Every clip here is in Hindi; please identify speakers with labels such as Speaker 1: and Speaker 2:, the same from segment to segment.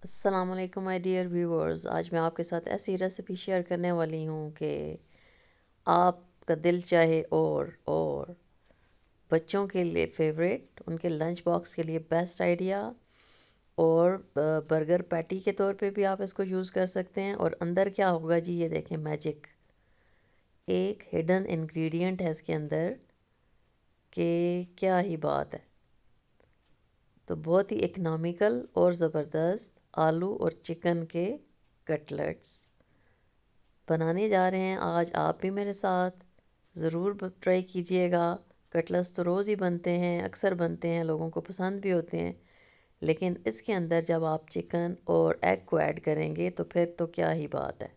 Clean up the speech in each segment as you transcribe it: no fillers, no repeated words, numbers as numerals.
Speaker 1: अस्सलाम वालेकुम माय डियर व्यूअर्स। आज मैं आपके साथ ऐसी रेसिपी शेयर करने वाली हूँ कि आपका दिल चाहे और बच्चों के लिए फेवरेट, उनके लंच बॉक्स के लिए बेस्ट आइडिया। और बर्गर पैटी के तौर पे भी आप इसको यूज़ कर सकते हैं। और अंदर क्या होगा जी, ये देखें, मैजिक। एक हिडन इंग्रेडिएंट है इसके अंदर कि क्या ही बात है। तो बहुत ही इकनॉमिकल और ज़बरदस्त आलू और चिकन के कटलेट्स बनाने जा रहे हैं आज। आप भी मेरे साथ ज़रूर ट्राई कीजिएगा। कटलेट्स तो रोज़ ही बनते हैं, अक्सर बनते हैं, लोगों को पसंद भी होते हैं। लेकिन इसके अंदर जब आप चिकन और एग को ऐड करेंगे तो फिर तो क्या ही बात है।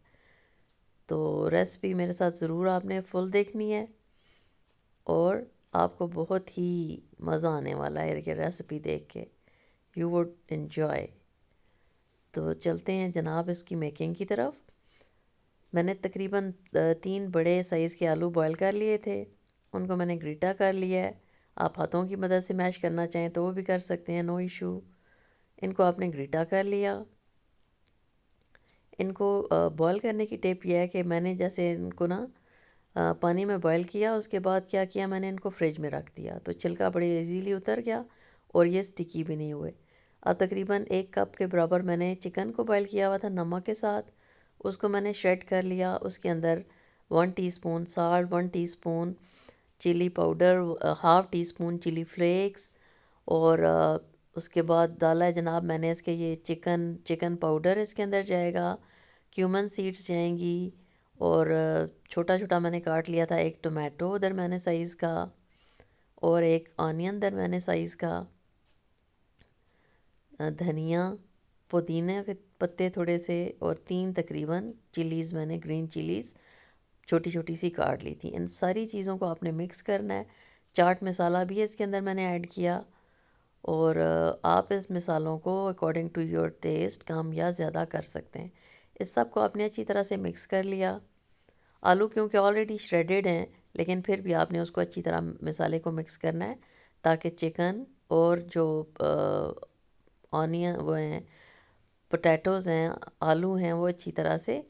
Speaker 1: तो रेसिपी मेरे साथ ज़रूर आपने फुल देखनी है और आपको बहुत ही मज़ा आने वाला है ये रेसिपी देख के। You would enjoy. तो चलते हैं जनाब इसकी मेकिंग की तरफ। मैंने तकरीबन 3 बड़े साइज़ के आलू बॉयल कर लिए थे। उनको मैंने ग्रीटा कर लिया है। आप हाथों की मदद से मैश करना चाहें तो वो भी कर सकते हैं, नो इशू। इनको आपने ग्रीटा कर लिया। इनको बॉयल करने की टिप यह है कि मैंने जैसे इनको ना पानी में बॉयल किया, उसके बाद क्या किया, मैंने इनको फ्रिज में रख दिया तो छिलका बड़े इजीली उतर गया और ये स्टिकी भी नहीं हुए। अब तकरीबन 1 कप के बराबर मैंने चिकन को बॉयल किया हुआ था नमक के साथ। उसको मैंने श्रेड कर लिया। उसके अंदर 1 teaspoon salt, 1 teaspoon chilli powder, half teaspoon chilli flakes और उसके बाद डाला है जनाब मैंने इसके ये चिकन चिकन पाउडर इसके अंदर जाएगा, क्यूमन सीड्स जाएंगी। और छोटा छोटा मैंने काट लिया था एक टोमेटो उधर मैंने साइज़ का, और एक ऑनियन उधर मैंने साइज़ का, धनिया, पुदीना के पत्ते थोड़े से, और 3 तकरीबन चिलीज़ मैंने ग्रीन चिलीज़ छोटी छोटी सी काट ली थी। इन सारी चीज़ों को आपने मिक्स करना है। चाट मसाला भी इसके अंदर मैंने ऐड किया। और आप इस मसालों को अकॉर्डिंग टू योर टेस्ट कम या ज़्यादा कर सकते हैं। इस सब को आपने अच्छी तरह से मिक्स कर लिया। आलू क्योंकि ऑलरेडी श्रेडेड हैं, लेकिन फिर भी आपने उसको अच्छी तरह मसाले को मिक्स करना है ताकि चिकन और जो ऑनियन वो हैं, पोटैटोज़ हैं, आलू हैं, वो अच्छी तरह से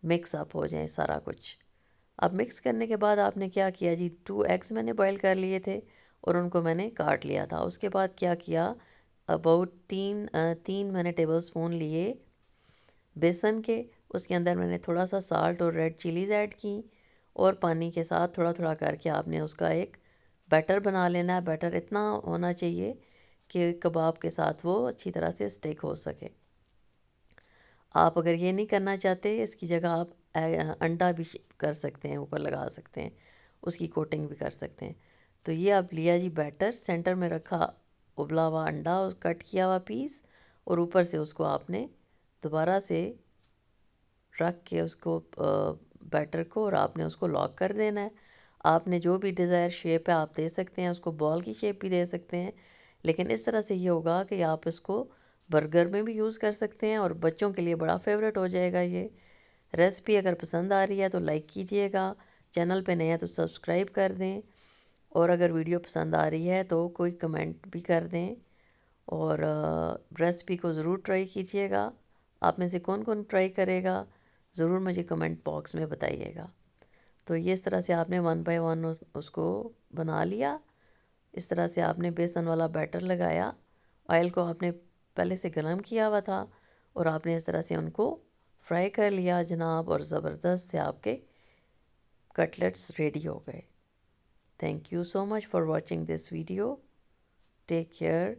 Speaker 1: मिक्स अप हो जाए सारा कुछ। अब मिक्स करने के बाद आपने क्या किया जी, 2 एग्स मैंने बॉईल कर लिए थे और उनको मैंने काट लिया था। उसके बाद क्या किया, अबाउट तीन मैंने टेबल स्पून लिए बेसन के। उसके अंदर मैंने थोड़ा सा साल्ट और रेड चिलीज़ ऐड की और पानी के साथ थोड़ा थोड़ा करके आपने उसका एक बैटर बना लेना है। बैटर इतना होना चाहिए कि कबाब के साथ वो अच्छी तरह से स्टिक हो सके। आप अगर ये नहीं करना चाहते, इसकी जगह आप अंडा भी कर सकते हैं, ऊपर लगा सकते हैं, उसकी कोटिंग भी कर सकते हैं। तो ये आप लिया जी बैटर, सेंटर में रखा उबला हुआ अंडा और कट किया हुआ पीस, और ऊपर से उसको आपने दोबारा से रख के उसको बैटर को, और आपने उसको लॉक कर देना है। आपने जो भी डिज़ायर शेप है आप दे सकते हैं, उसको बॉल की शेप भी दे सकते हैं। लेकिन इस तरह से ये होगा कि आप इसको बर्गर में भी यूज़ कर सकते हैं और बच्चों के लिए बड़ा फेवरेट हो जाएगा ये रेसिपी। अगर पसंद आ रही है तो लाइक कीजिएगा, चैनल पे नए हैं तो सब्सक्राइब कर दें, और अगर वीडियो पसंद आ रही है तो कोई कमेंट भी कर दें। और रेसिपी को ज़रूर ट्राई कीजिएगा। आप में से कौन कौन ट्राई करेगा, ज़रूर मुझे कमेंट बॉक्स में बताइएगा। तो ये इस तरह से आपने 1 बाय 1 उसको बना लिया। इस तरह से आपने बेसन वाला बैटर लगाया। ऑयल को आपने पहले से गर्म किया हुआ था और आपने इस तरह से उनको फ्राई कर लिया जनाब, और ज़बरदस्त से आपके कटलेट्स रेडी हो गए। Thank you so much for watching this video. Take care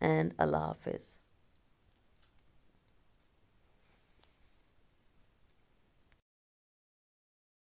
Speaker 1: and अल्लाह हाफिज़।